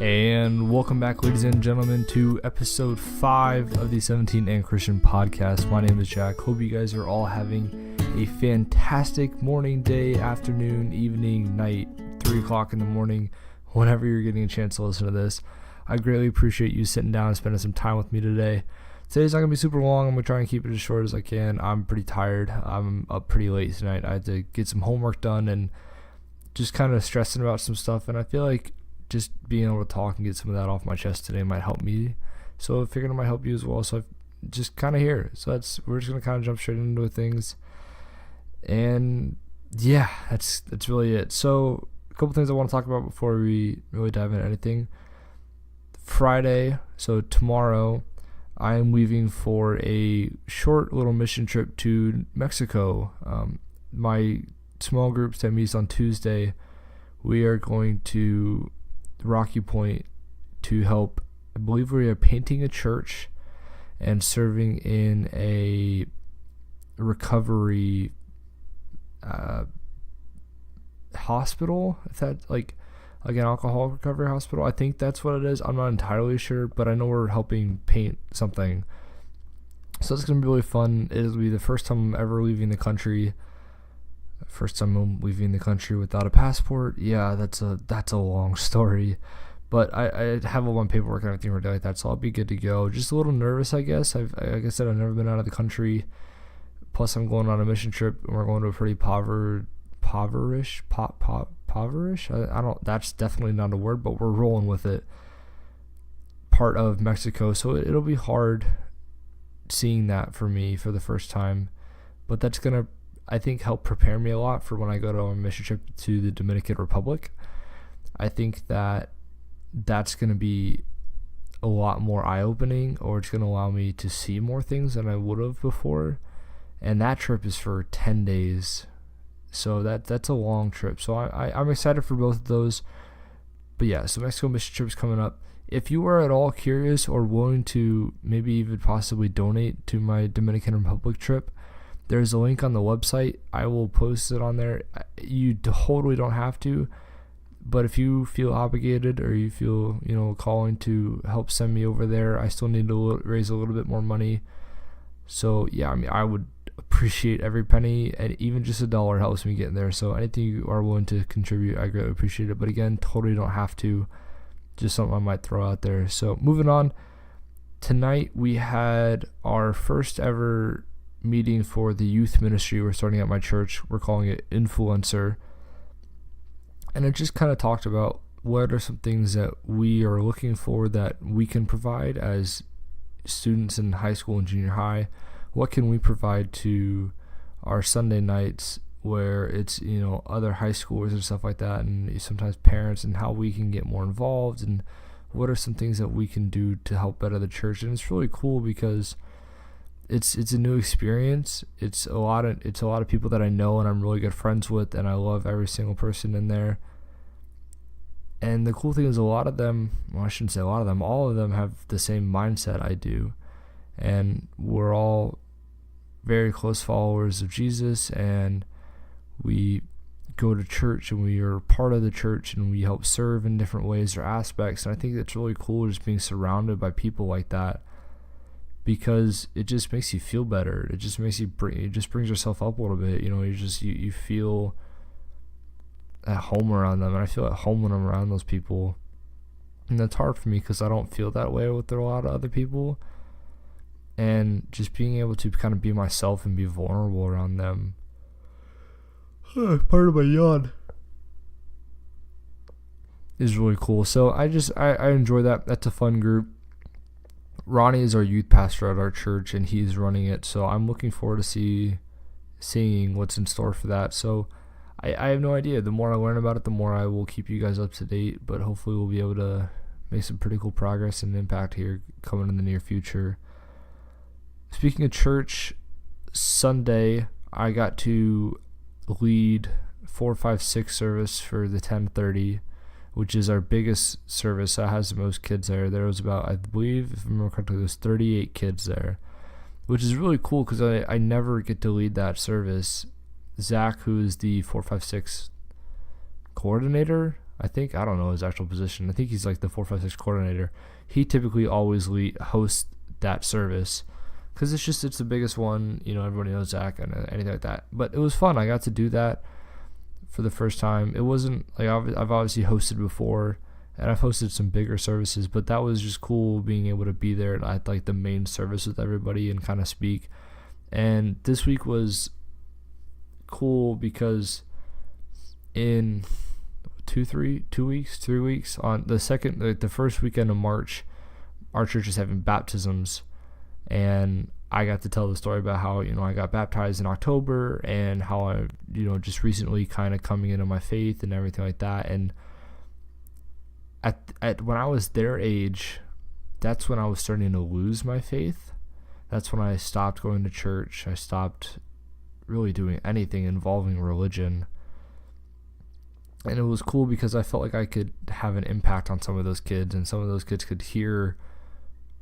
And welcome back, ladies and gentlemen, to episode 5 of the 17 and Christian podcast. My name is Jack. Hope you guys are all having a fantastic morning, day, afternoon, evening, night, 3 o'clock in the morning, whenever you're getting a chance to listen to this. I greatly appreciate you sitting down and spending some time with me today. Today's not going to be super long. I'm going to try and keep it as short as I can. I'm pretty tired. I'm up pretty late tonight. I had to get some homework done and just kind of stressing about some stuff. And I feel like just being able to talk and get some of that off my chest today might help me. So I figured it might help you as well. So I'm just kind of here. So we're just going to kind of jump straight into things. And yeah, that's really it. So a couple things I want to talk about before we really dive into anything. Friday, so tomorrow, I am leaving for a short little mission trip to Mexico. My small groups that meets on Tuesday, we are going to Rocky Point to help. I believe we are painting a church and serving in a recovery hospital. If that's like an alcohol recovery hospital, I think that's what it is. I'm not entirely sure, but I know we're helping paint something. So it's gonna be really fun. It'll be the first time I'm ever leaving the country. First time I'm leaving the country without a passport. Yeah, that's a long story, but I have all my paperwork and everything ready like that, so I'll be good to go. Just a little nervous, I guess. Like I said, I've never been out of the country. Plus, I'm going on a mission trip, and we're going to a pretty impoverished. I don't. That's definitely not a word, but we're rolling with it. Part of Mexico, so it'll be hard seeing that for me for the first time, but that's gonna, I think, help prepare me a lot for when I go to a mission trip to the Dominican Republic. I think that's going to be a lot more eye-opening, or it's going to allow me to see more things than I would have before. And that trip is for 10 days. So that's a long trip. So I'm excited for both of those. But yeah, so Mexico mission trip is coming up. If you are at all curious or willing to maybe even possibly donate to my Dominican Republic trip, there's a link on the website. I will post it on there. You totally don't have to, but if you feel obligated or you feel, calling to help send me over there, I still need to raise a little bit more money. So yeah, I would appreciate every penny, and even just $1 helps me get there. So anything you are willing to contribute, I greatly appreciate it. But again, totally don't have to. Just something I might throw out there. So moving on. Tonight we had our first ever meeting for the youth ministry we're starting at my church. We're calling it Influencer, and it just kind of talked about what are some things that we are looking for that we can provide as students in high school and junior high. What can we provide to our Sunday nights where it's other high schoolers and stuff like that, and sometimes parents, and how we can get more involved, and what are some things that we can do to help better the church. And it's really cool because it's a new experience. It's a lot of people that I know and I'm really good friends with, and I love every single person in there. And the cool thing is, a lot of them, well, I shouldn't say a lot of them, all of them have the same mindset I do, and we're all very close followers of Jesus, and we go to church, and we are part of the church, and we help serve in different ways or aspects. And I think it's really cool just being surrounded by people like that, because it just makes you feel better. It just makes you it just brings yourself up a little bit. You feel at home around them, and I feel at home when I'm around those people. And that's hard for me because I don't feel that way with a lot of other people. And just being able to kind of be myself and be vulnerable around them. Part of my yawn is really cool. So I enjoy that. That's a fun group. Ronnie is our youth pastor at our church, and he's running it. So I'm looking forward to seeing what's in store for that. So I have no idea. The more I learn about it, the more I will keep you guys up to date. But hopefully we'll be able to make some pretty cool progress and impact here coming in the near future. Speaking of church, Sunday I got to lead 456 service for the 10:30, which is our biggest service that has the most kids there. There was about, I believe, if I remember correctly, there was 38 kids there, which is really cool because I never get to lead that service. Zach, who is the 456 coordinator, I don't know his actual position. I think he's like the 456 coordinator. He typically always hosts that service because it's the biggest one. Everybody knows Zach and anything like that. But it was fun. I got to do that for the first time. It wasn't like I've obviously hosted before, and I've hosted some bigger services, but that was just cool being able to be there at like the main service with everybody and kind of speak. And this week was cool because in 3 weeks on the first weekend of March, our church is having baptisms, and I got to tell the story about how I got baptized in October and how I just recently kind of coming into my faith and everything like that. And at when I was their age, that's when I was starting to lose my faith. That's when I stopped going to church. I stopped really doing anything involving religion. And it was cool because I felt like I could have an impact on some of those kids, and some of those kids could hear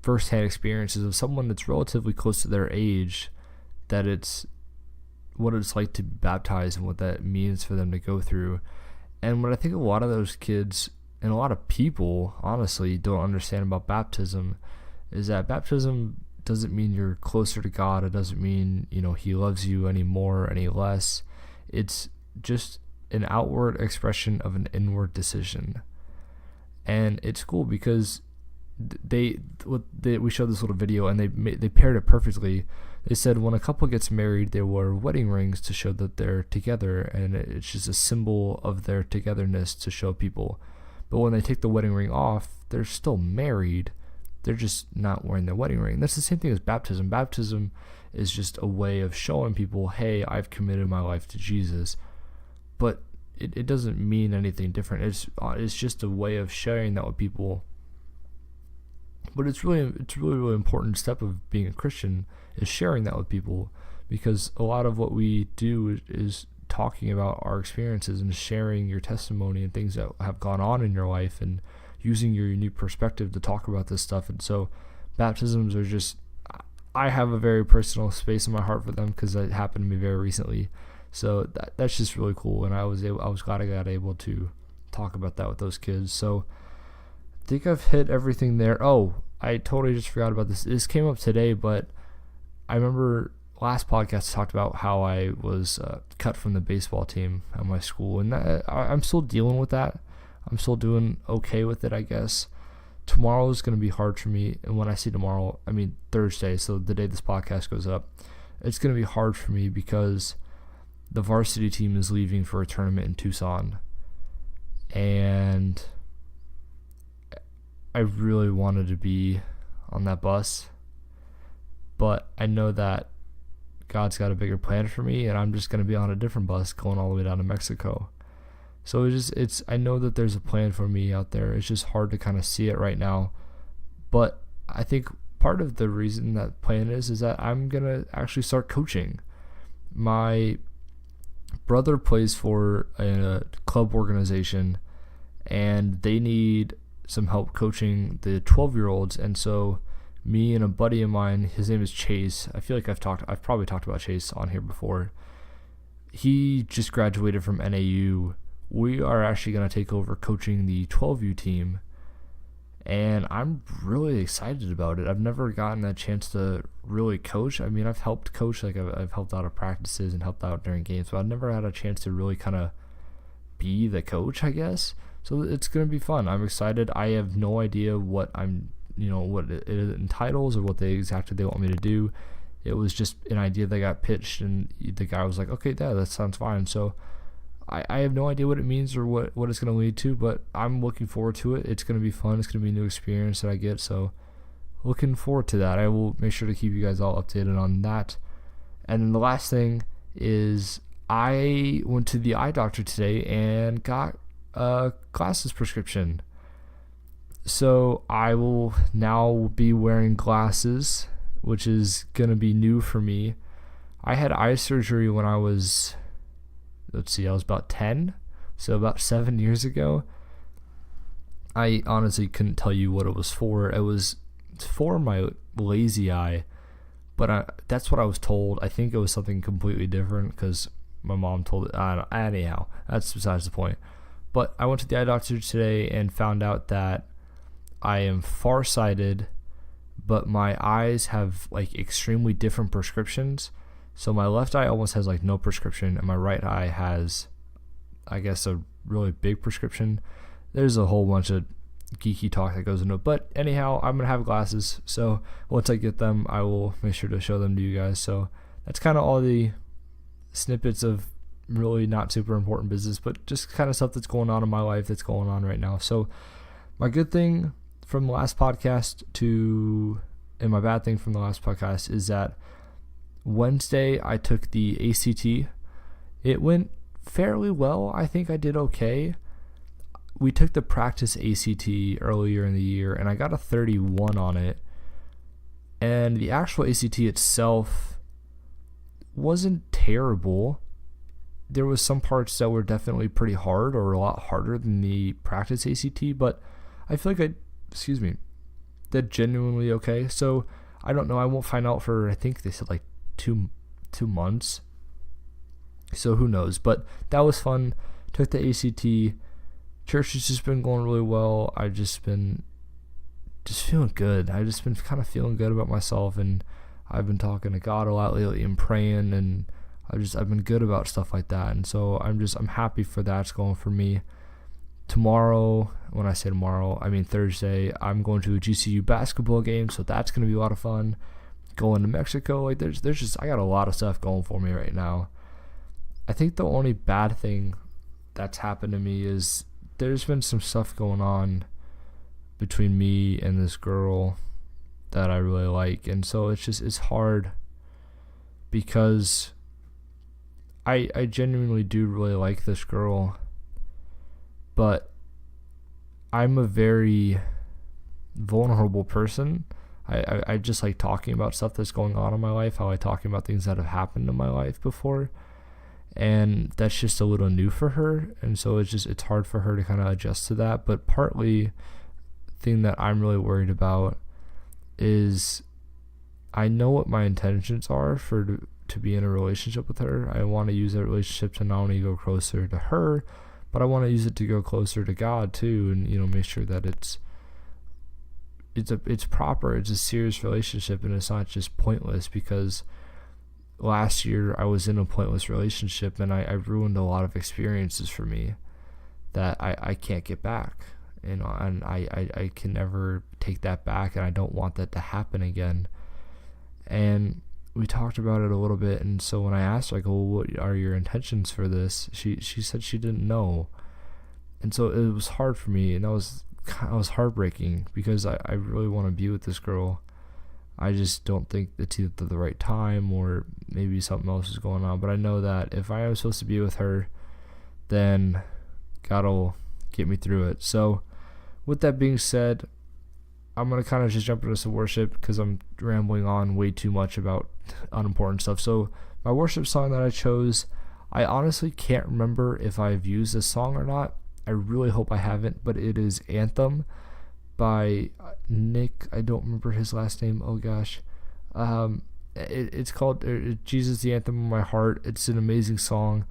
firsthand experiences of someone that's relatively close to their age, that it's what it's like to be baptized and what that means for them to go through. And what I think a lot of those kids and a lot of people honestly don't understand about baptism is that baptism doesn't mean you're closer to God. It doesn't mean he loves you any more, any less. It's just an outward expression of an inward decision. And it's cool because we showed this little video, and they paired it perfectly. They said when a couple gets married, they wear wedding rings to show that they're together, and it's just a symbol of their togetherness to show people. But when they take the wedding ring off, they're still married. They're just not wearing their wedding ring. That's the same thing as baptism. Baptism is just a way of showing people, hey, I've committed my life to Jesus. But it doesn't mean anything different. It's just a way of sharing that with people. But it's really important step of being a Christian is sharing that with people, because a lot of what we do is talking about our experiences and sharing your testimony and things that have gone on in your life and using your unique perspective to talk about this stuff. And so baptisms are just, I have a very personal space in my heart for them because it happened to me very recently. So that's just really cool. And I was glad I got able to talk about that with those kids. So I think I've hit everything there. Oh, I totally just forgot about this. This came up today, but I remember last podcast I talked about how I was cut from the baseball team at my school, and I'm still dealing with that. I'm still doing okay with it, I guess. Tomorrow is going to be hard for me, and when I say tomorrow, I mean Thursday, so the day this podcast goes up. It's going to be hard for me because the varsity team is leaving for a tournament in Tucson, and I really wanted to be on that bus, but I know that God's got a bigger plan for me, and I'm just going to be on a different bus going all the way down to Mexico. So I know that there's a plan for me out there. It's just hard to kind of see it right now. But I think part of the reason that plan is that I'm going to actually start coaching. My brother plays for a club organization, and they need some help coaching the 12-year-olds. And so me and a buddy of mine, his name is Chase. I feel like I've probably talked about Chase on here before. He just graduated from NAU. We are actually going to take over coaching the 12U team, and I'm really excited about it. I've never gotten that chance to really coach. I mean, I've helped coach, like I've helped out at practices and helped out during games, but I've never had a chance to really kind of be the coach, I guess. So it's going to be fun. I'm excited. I have no idea what what it entitles or what exactly they want me to do. It was just an idea that got pitched, and the guy was like, okay, that sounds fine. So I have no idea what it means or what it's going to lead to, but I'm looking forward to it. It's going to be fun. It's going to be a new experience that I get. So looking forward to that. I will make sure to keep you guys all updated on that. And then the last thing is I went to the eye doctor today and got a glasses prescription. So I will now be wearing glasses, which is going to be new for me. I had eye surgery when I was, I was about 10, so about 7 years ago. I honestly couldn't tell you what it was for. It was for my lazy eye, but that's what I was told. I think it was something completely different because my mom told it. Anyhow, that's besides the point. But I went to the eye doctor today and found out that I am farsighted, but my eyes have like extremely different prescriptions. So my left eye almost has like no prescription, and my right eye has, I guess, a really big prescription. There's a whole bunch of geeky talk that goes into it. But anyhow, I'm going to have glasses. So once I get them, I will make sure to show them to you guys. So that's kind of all the snippets of really not super important business, but just kind of stuff that's going on in my life that's going on right now. So my good thing from the last podcast and my bad thing from the last podcast is that Wednesday I took the ACT. It went fairly well. I think I did okay. We took the practice ACT earlier in the year, and I got a 31 on it. And the actual ACT itself wasn't terrible. There was some parts that were definitely pretty hard, or a lot harder than the practice ACT, but I feel like did genuinely okay. So I don't know. I won't find out for, I think they said like two months. So who knows? But that was fun. Took the ACT. Church has just been going really well. I've just been feeling good. I've just been kind of feeling good about myself, and I've been talking to God a lot lately and praying, and I've been good about stuff like that. And so I'm happy for that's going for me. Tomorrow, when I say tomorrow, I mean Thursday, I'm going to a GCU basketball game, so that's going to be a lot of fun. Going to Mexico, like there's just, I got a lot of stuff going for me right now. I think the only bad thing that's happened to me is there's been some stuff going on between me and this girl that I really like, and so it's hard because I genuinely do really like this girl, but I'm a very vulnerable person. I just like talking about stuff that's going on in my life. I like talking about things that have happened in my life before, and that's just a little new for her, and so it's hard for her to kind of adjust to that. But partly thing that I'm really worried about is I know what my intentions are to be in a relationship with her. I want to use that relationship to not only go closer to her, but I want to use it to go closer to God too, and make sure that it's proper. It's a serious relationship, and it's not just pointless, because last year I was in a pointless relationship, and I ruined a lot of experiences for me that I can't get back, and I can never take that back, and I don't want that to happen again. And we talked about it a little bit, and so when I asked her, well, what are your intentions for this, she said she didn't know. And so it was hard for me, and I was heartbreaking, because I really want to be with this girl. I just don't think it's either the right time, or maybe something else is going on. But I know that if I am supposed to be with her, then God will get me through it. So with that being said, I'm going to kind of just jump into some worship, because I'm rambling on way too much about unimportant stuff. So my worship song that I chose, I honestly can't remember if I've used this song or not. I really hope I haven't, but it is Anthem by Nick. I don't remember his last name. Oh gosh. It's called Jesus the Anthem of My Heart. It's an amazing song.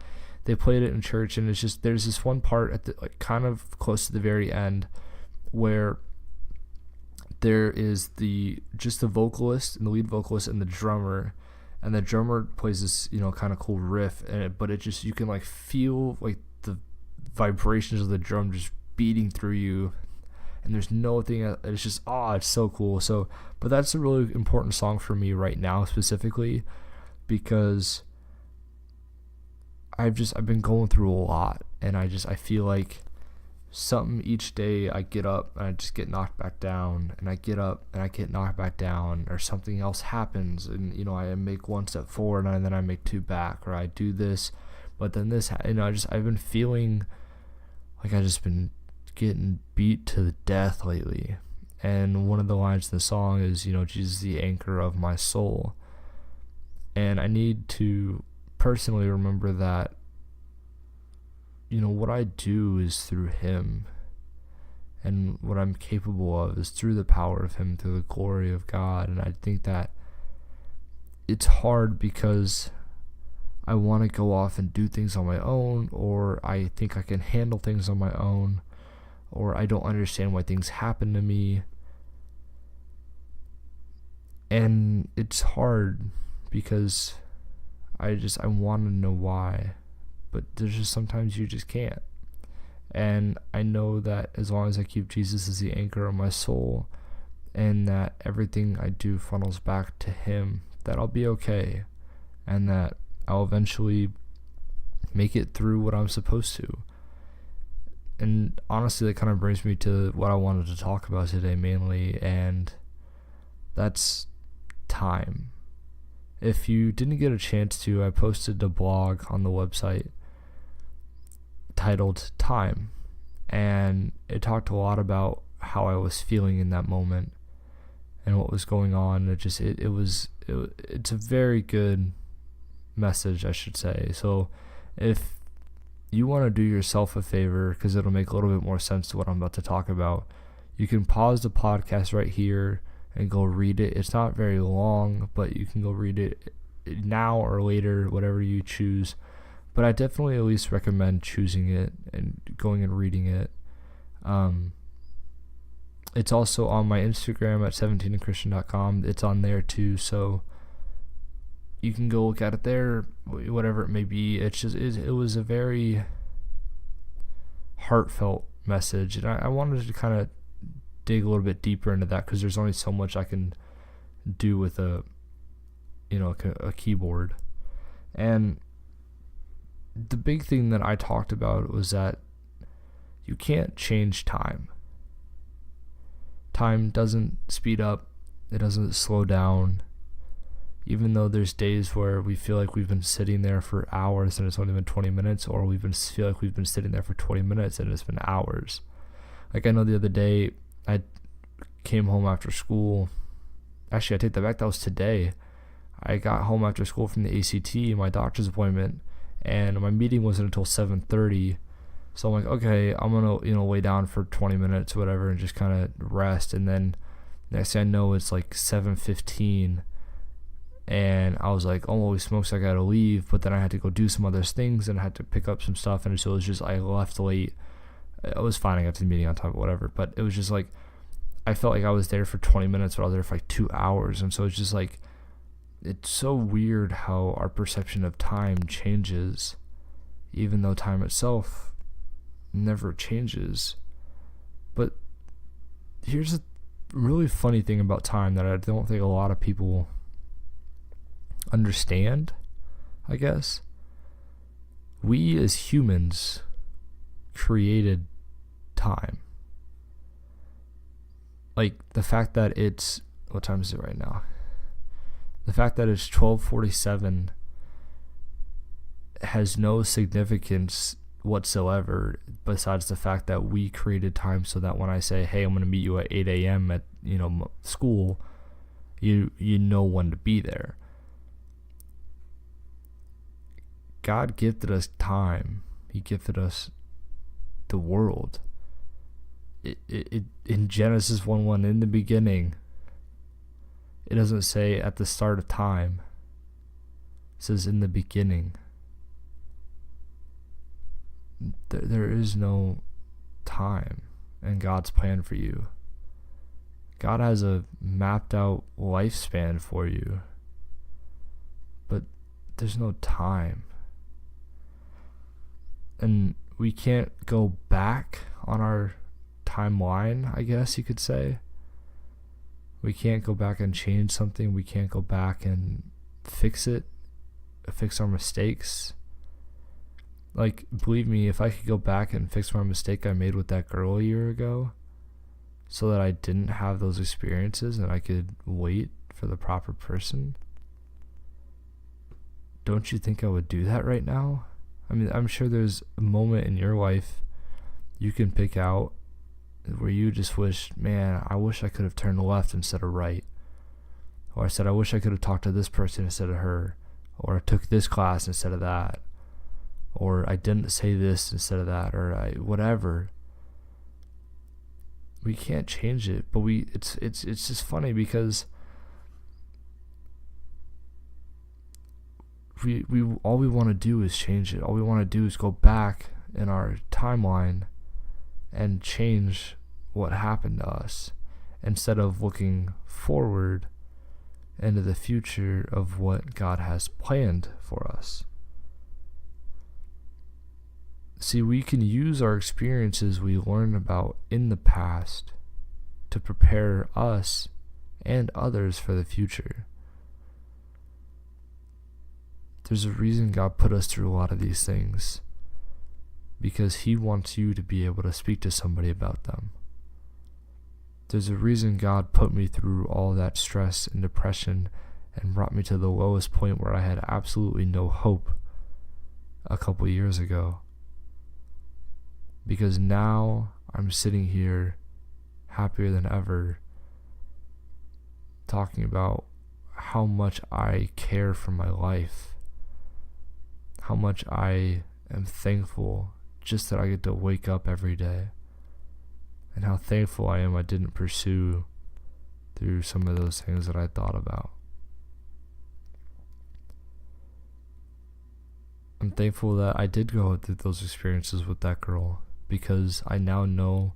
They played it in church, and it's just, there's this one part at the kind of close to the very end where there is the vocalist and the lead vocalist and the drummer, and the drummer plays this kind of cool riff, but it just, you can like feel like the vibrations of the drum just beating through you, and there's no thing, it's just it's so cool. So but that's a really important song for me right now, specifically because I've been going through a lot, and I feel like something each day I get up and I just get knocked back down, and I get up and I get knocked back down, or something else happens, and I make one step forward and then I make two back, or I do this, but then this, I've been feeling like I just been getting beat to the death lately. And one of the lines in the song is, Jesus the anchor of my soul. And I need to personally remember that, what I do is through him, and what I'm capable of is through the power of him, through the glory of God. And I think that it's hard because I want to go off and do things on my own, or I think I can handle things on my own, or I don't understand why things happen to me. And it's hard because I want to know why, but there's just sometimes you just can't. And I know that as long as I keep Jesus as the anchor of my soul, and that everything I do funnels back to him, that I'll be okay, and that I'll eventually make it through what I'm supposed to. And honestly, that kind of brings me to what I wanted to talk about today mainly, and that's time. If you didn't get a chance to, I posted a blog on the website titled Time, and it talked a lot about how I was feeling in that moment and what was going on. It's a very good message, I should say. So if you want to do yourself a favor, because it'll make a little bit more sense to what I'm about to talk about, you can pause the podcast right here and go read it. It's not very long, but you can go read it now or later, whatever you choose. But I definitely at least recommend choosing it and going and reading it. It's also on my Instagram at 17andchristian.com. It's on there too, so you can go look at it there, whatever it may be. It was a very heartfelt message, and I wanted to kind of dig a little bit deeper into that, because there's only so much I can do with a keyboard. And the big thing that I talked about was that you can't change time. Time doesn't speed up, it doesn't slow down. Even though there's days where we feel like we've been sitting there for fhours and it's only been 20 minutes, or feel like we've been sitting there for 20 minutes and it's been hours. Like, I know the other day I came home after school. Actually, I take that back. That was today. I got home after school from the ACT, my doctor's appointment, and my meeting wasn't until 7:30. So I'm like, okay, I'm gonna lay down for 20 minutes or whatever and just kind of rest. And then next thing I know, it's like 7:15, and I was like, oh, holy smokes, I gotta leave. But then I had to go do some other things, and I had to pick up some stuff, and so it was just, I left late. I was fine, I got to the meeting on time, whatever. But it was just like, I felt like I was there for 20 minutes, but I was there for like 2 hours. And so it's just like, it's so weird how our perception of time changes, even though time itself never changes. But here's a really funny thing about time that I don't think a lot of people understand, I guess. We as humans created time. Like, the fact that it's, what time is it right now? The fact that it's 12:47 has no significance whatsoever, besides the fact that we created time so that when I say, hey, I'm going to meet you at 8 a.m. at school, you know when to be there. God gifted us time. He gifted us the world. It in Genesis 1:1, in the beginning, it doesn't say at the start of time. It says in the beginning. There is no time in God's plan for you. God has a mapped out lifespan for you, but there's no time. And we can't go back on our timeline, I guess you could say. We can't go back and change something. We can't go back and fix it, fix our mistakes. Like, believe me, if I could go back and fix my mistake I made with that girl a year ago, so that I didn't have those experiences and I could wait for the proper person, don't you think I would do that right now? I mean, I'm sure there's a moment in your life you can pick out where you just wish, man, I wish I could have turned left instead of right. Or I said, I wish I could have talked to this person instead of her. Or I took this class instead of that. Or I didn't say this instead of that. Or whatever. We can't change it, but it's just funny because we all we want to do is change it. All we want to do is go back in our timeline and change what happened to us, instead of looking forward into the future of what God has planned for us. See, we can use our experiences we learned about in the past to prepare us and others for the future. There's a reason God put us through a lot of these things, because He wants you to be able to speak to somebody about them. There's a reason God put me through all that stress and depression and brought me to the lowest point where I had absolutely no hope a couple years ago. Because now I'm sitting here happier than ever, talking about how much I care for my life, how much I am thankful just that I get to wake up every day, and how thankful I am I didn't pursue through some of those things that I thought about. I'm thankful that I did go through those experiences with that girl, because I now know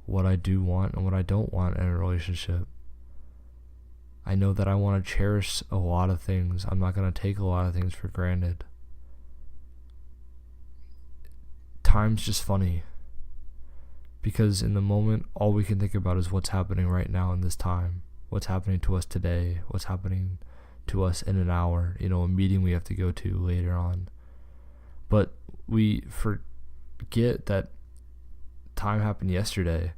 what I do want and what I don't want in a relationship. I know that I want to cherish a lot of things. I'm not going to take a lot of things for granted. Time's just funny, because in the moment, all we can think about is what's happening right now in this time, what's happening to us today, what's happening to us in an hour, a meeting we have to go to later on. But we forget that time happened yesterday,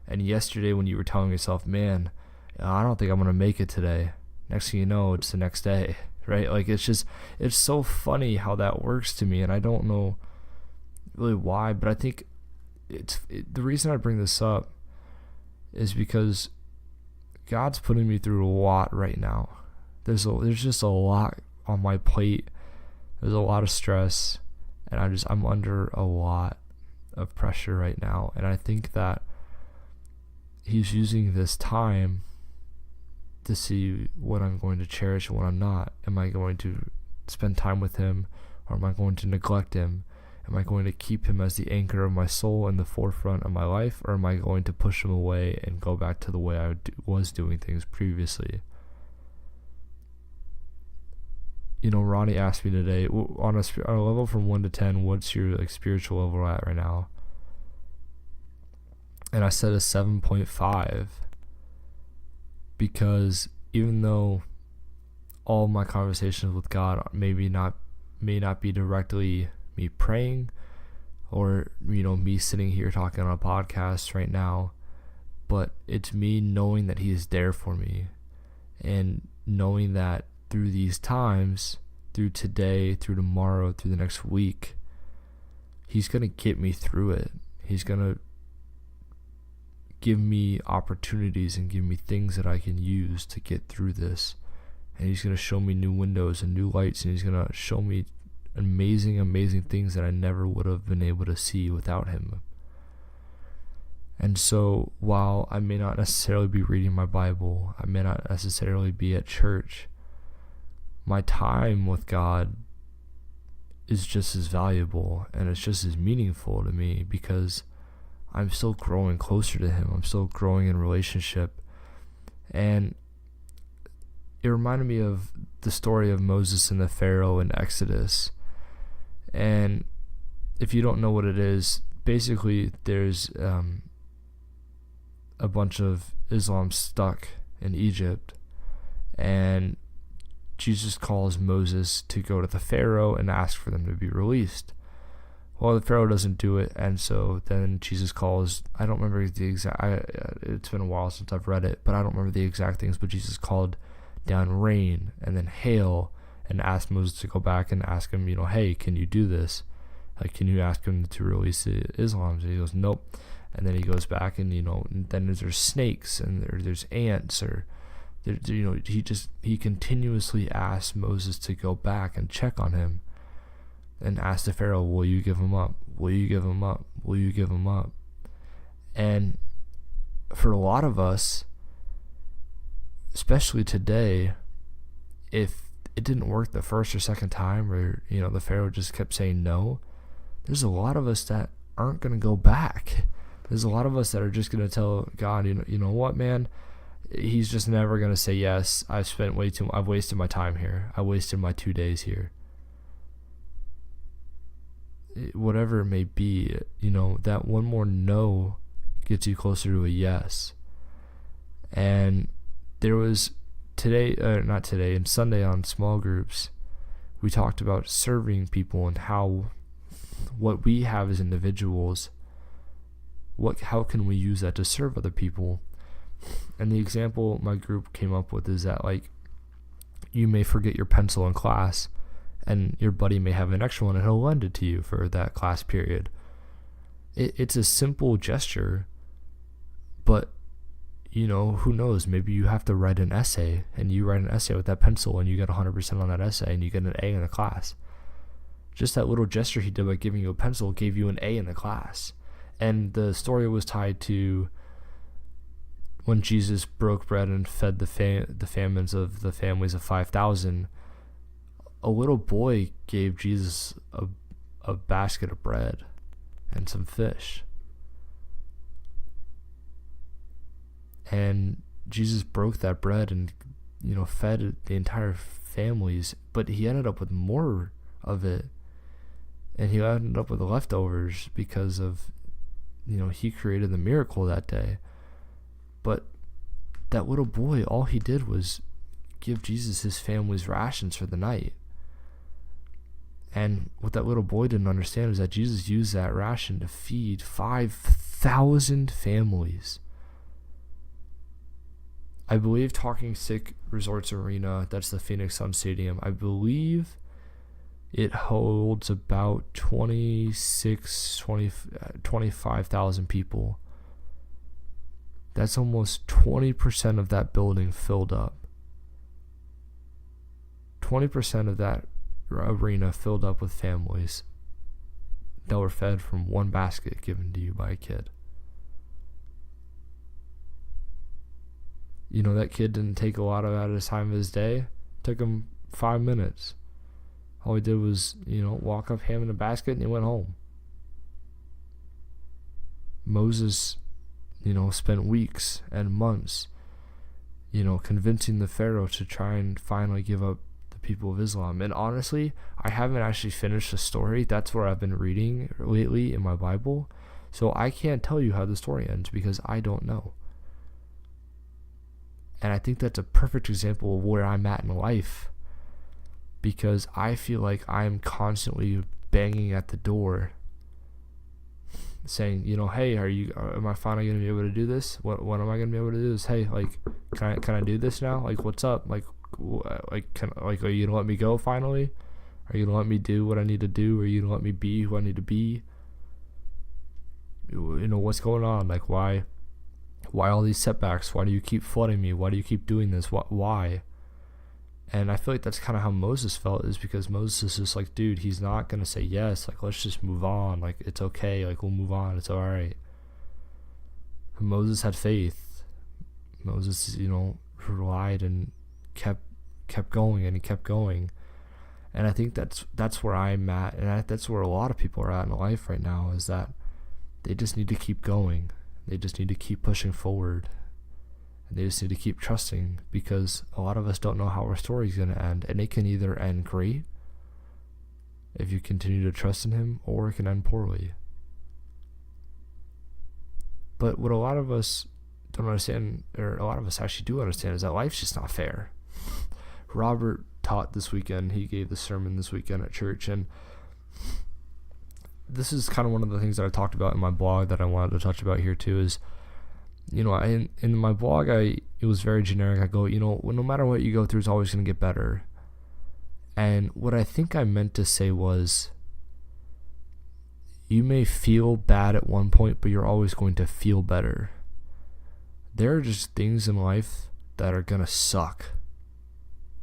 and yesterday when you were telling yourself, man, I don't think I'm going to make it today, next thing you know, it's the next day, right? Like, it's so funny how that works to me, and I don't know really why, but I think the reason I bring this up is because God's putting me through a lot right now. There's just a lot on my plate. There's a lot of stress, and I'm under a lot of pressure right now. And I think that He's using this time to see what I'm going to cherish and what I'm not. Am I going to spend time with Him, or am I going to neglect Him? Am I going to keep Him as the anchor of my soul in the forefront of my life, or am I going to push Him away and go back to the way I was doing things previously? Ronnie asked me today, on a level from 1 to 10, what's your spiritual level at right now? And I said a 7.5, because even though all my conversations with God may not be directly me praying, or me sitting here talking on a podcast right now, but it's me knowing that He is there for me, and knowing that through these times, through today, through tomorrow, through the next week, He's going to get me through it. He's going to give me opportunities and give me things that I can use to get through this, and He's going to show me new windows and new lights, and He's going to show me amazing things that I never would have been able to see without Him. And so while I may not necessarily be reading my Bible, I may not necessarily be at church, my time with God is just as valuable, and it's just as meaningful to me, because I'm still growing closer to Him. I'm still growing in relationship. And it reminded me of the story of Moses and the Pharaoh in Exodus. And if you don't know what it is, basically there's a bunch of Islam stuck in Egypt, and Jesus calls Moses to go to the Pharaoh and ask for them to be released. Well, the Pharaoh doesn't do it, and so then Jesus calls, I don't remember the exact, it's been a while since I've read it, but I don't remember the exact things, but Jesus called down rain and then hail, and asked Moses to go back and ask him, hey, can you do this? Like, can you ask him to release the Islams? And he goes, nope. And then he goes back, and then there's snakes, and there's ants, or he continuously asks Moses to go back and check on him, and ask the Pharaoh, will you give him up? Will you give him up? Will you give him up? And for a lot of us, especially today, if it didn't work the first or second time, or the Pharaoh just kept saying no, there's a lot of us that aren't going to go back. There's a lot of us that are just going to tell God, you know what, man, he's just never going to say yes. I've wasted my time here. I wasted my 2 days here. Whatever it may be, that one more no gets you closer to a yes. And there was and Sunday on small groups, we talked about serving people and how what we have as individuals, how can we use that to serve other people. And the example my group came up with is that, like, you may forget your pencil in class, and your buddy may have an extra one and he'll lend it to you for that class period. It's a simple gesture, but who knows, maybe you have to write an essay, and you write an essay with that pencil and you get 100% on that essay and you get an A in the class. Just that little gesture he did by giving you a pencil gave you an A in the class. And the story was tied to when Jesus broke bread and fed the famines of the families of 5,000. A little boy gave Jesus a basket of bread and some fish. And Jesus broke that bread and, fed the entire families, but he ended up with more of it. And he ended up with the leftovers because of, he created the miracle that day. But that little boy, all he did was give Jesus his family's rations for the night. And what that little boy didn't understand is that Jesus used that ration to feed 5,000 families. I believe Talking Stick Resorts Arena, that's the Phoenix Sun Stadium, I believe it holds about 25,000 people. That's almost 20% of that building filled up. 20% of that arena filled up with families that were fed from one basket given to you by a kid. That kid didn't take a lot out of his time of his day. It took him 5 minutes. All he did was, walk up, ham in a basket, and he went home. Moses, spent weeks and months, convincing the Pharaoh to try and finally give up the people of Islam. And honestly, I haven't actually finished the story. That's where I've been reading lately in my Bible. So I can't tell you how the story ends because I don't know. And I think that's a perfect example of where I'm at in life, because I feel like I'm constantly banging at the door saying, hey, am I finally going to be able to do this? When am I going to be able to do this? Hey, like, can I do this now? Like, what's up? Like, are you going to let me go finally? Are you going to let me do what I need to do? Are you going to let me be who I need to be? What's going on? Like, why all these setbacks? Why do you keep flooding me? Why do you keep doing this? Why? And I feel like that's kind of how Moses felt, is because Moses is just like, dude, he's not going to say yes. Like, let's just move on. Like, it's okay. Like, we'll move on. It's all right. And Moses had faith. Moses, relied and kept going, and he kept going. And I think that's where I'm at. And that's where a lot of people are at in life right now, is that they just need to keep going. They just need to keep pushing forward. And they just need to keep trusting, because a lot of us don't know how our story is going to end. And it can either end great if you continue to trust in him, or it can end poorly. But what a lot of us don't understand, or a lot of us actually do understand, is that life's just not fair. Robert taught this weekend. He gave the sermon this weekend at church, and this is kind of one of the things that I talked about in my blog that I wanted to touch about here too, is, in my blog, it was very generic. I go, no matter what you go through, it's always going to get better. And what I think I meant to say was, you may feel bad at one point, but you're always going to feel better. There are just things in life that are going to suck.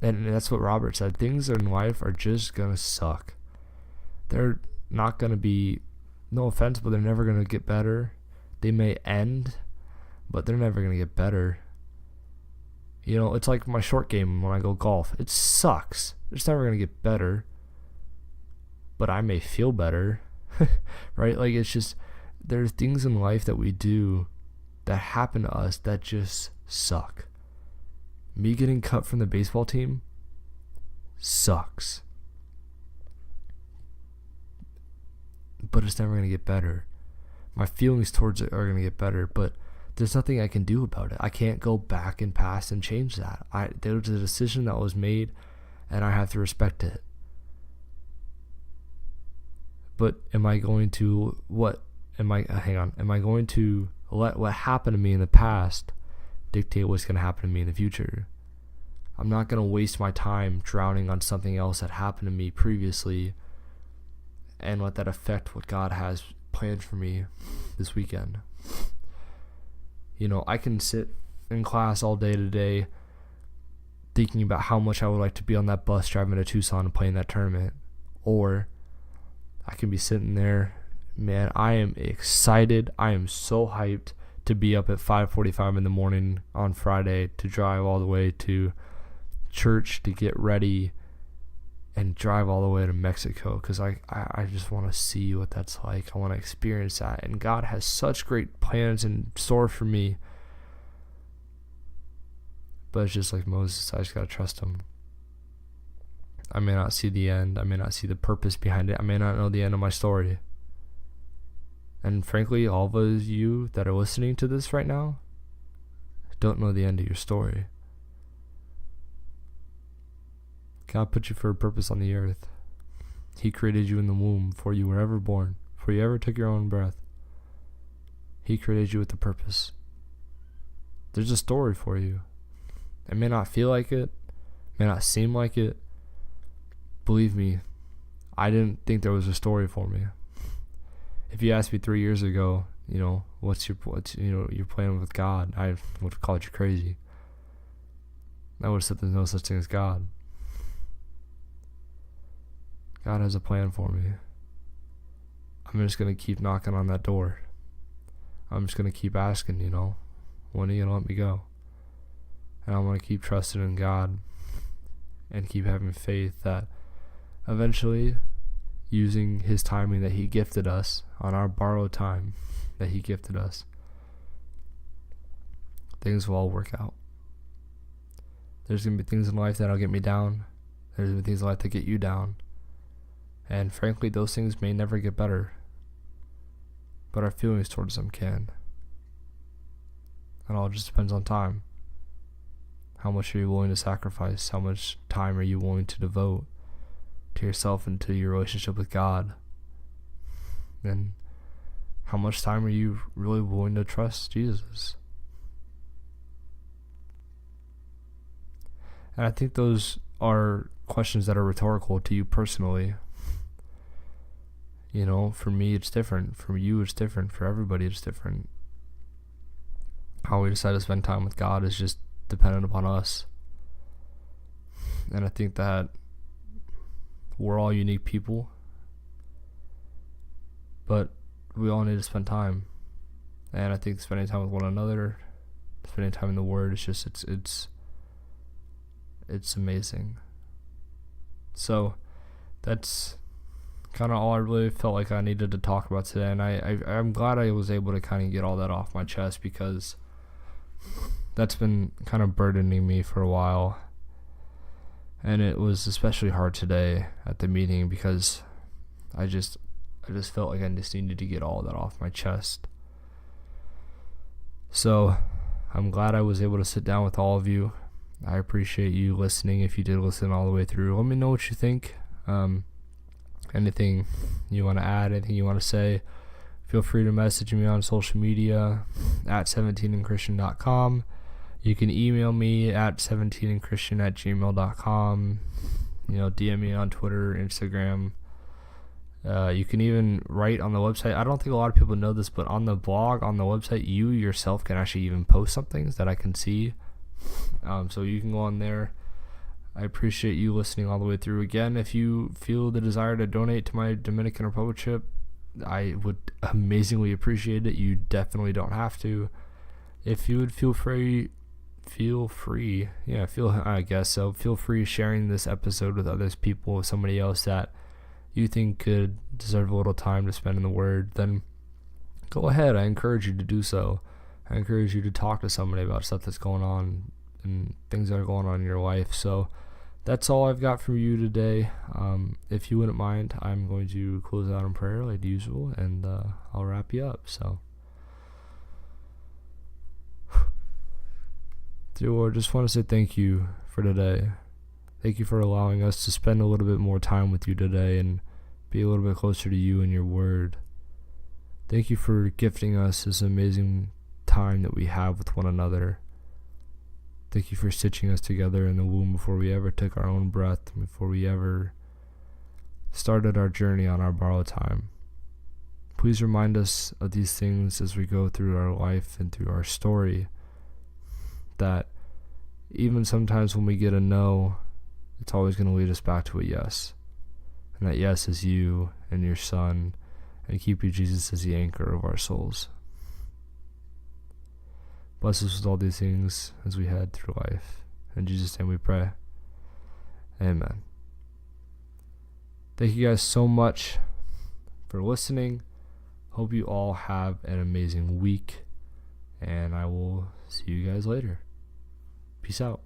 And that's what Robert said. Things in life are just going to suck. They're not going to be, no offense, but they're never going to get better. They may end, but they're never going to get better. It's like my short game when I go golf. It sucks. It's never going to get better, but I may feel better, right? Like, it's just, there's things in life that we do that happen to us that just suck. Me getting cut from the baseball team sucks. But it's never going to get better. My feelings towards it are going to get better, but there's nothing I can do about it. I can't go back in past and change that. There was a decision that was made, and I have to respect it. But am I going to am I going to let what happened to me in the past dictate what's going to happen to me in the future? I'm not going to waste my time drowning on something else that happened to me previously and let that affect what God has planned for me this weekend. I can sit in class all day today thinking about how much I would like to be on that bus driving to Tucson and playing that tournament. Or I can be sitting there, man, I am excited. I am so hyped to be up at 5:45 in the morning on Friday to drive all the way to church to get ready and drive all the way to Mexico, because I just want to see what that's like. I want to experience that. And God has such great plans in store for me. But it's just like Moses, I just got to trust him. I may not see the end. I may not see the purpose behind it. I may not know the end of my story. And frankly, all of you that are listening to this right now don't know the end of your story. God put you for a purpose on the earth. He created you in the womb before you were ever born, before you ever took your own breath. He created you with a purpose. There's a story for you. It may not feel like it, may not seem like it. Believe me, I didn't think there was a story for me. If you asked me 3 years ago, what's your plan with God, I would have called you crazy. I would have said there's no such thing as God. God has a plan for me. I'm just going to keep knocking on that door. I'm just going to keep asking, when are you going to let me go? And I'm going to keep trusting in God and keep having faith that eventually, using his timing that he gifted us, on our borrowed time that he gifted us, things will all work out. There's going to be things in life that'll get me down. There's going to be things in life that get you down. And frankly, those things may never get better, but our feelings towards them can. It all just depends on time. How much are you willing to sacrifice? How much time are you willing to devote to yourself and to your relationship with God? And how much time are you really willing to trust Jesus? And I think those are questions that are rhetorical to you personally. For me, it's different. For you, it's different. For everybody, it's different. How we decide to spend time with God is just dependent upon us. And I think that we're all unique people, but we all need to spend time. And I think spending time with one another, spending time in the Word, it's amazing. So that's kind of all I really felt like I needed to talk about today, and I'm glad I was able to kind of get all that off my chest, because that's been kind of burdening me for a while. And it was especially hard today at the meeting, because I just felt like I just needed to get all that off my chest. So I'm glad I was able to sit down with all of you. I appreciate you listening. If you did listen all the way through, let me know what you think. Anything you want to add, anything you want to say, feel free to message me on social media at 17andchristian.com. You can email me at 17andchristian@gmail.com. DM me on Twitter, Instagram. You can even write on the website. I don't think a lot of people know this, but on the blog, on the website, you yourself can actually even post some things that I can see. So you can go on there. I appreciate you listening all the way through. Again, if you feel the desire to donate to my Dominican Republic trip, I would amazingly appreciate it. You definitely don't have to. If you would feel free feel free. Yeah, I guess so. Feel free sharing this episode with other people, with somebody else that you think could deserve a little time to spend in the Word. Then go ahead. I encourage you to do so. I encourage you to talk to somebody about stuff that's going on and things that are going on in your life. So that's all I've got for you today. If you wouldn't mind, I'm going to close out in prayer like usual, and I'll wrap you up. So, dear Lord, just want to say thank you for today. Thank you for allowing us to spend a little bit more time with you today and be a little bit closer to you and your word. Thank you for gifting us this amazing time that we have with one another. Thank you for stitching us together in the womb before we ever took our own breath, before we ever started our journey on our borrowed time. Please remind us of these things as we go through our life and through our story, that even sometimes when we get a no, it's always going to lead us back to a yes. And that yes is you and your Son, and keep you, Jesus, as the anchor of our souls. Bless us with all these things as we head through life. In Jesus' name we pray. Amen. Thank you guys so much for listening. Hope you all have an amazing week, and I will see you guys later. Peace out.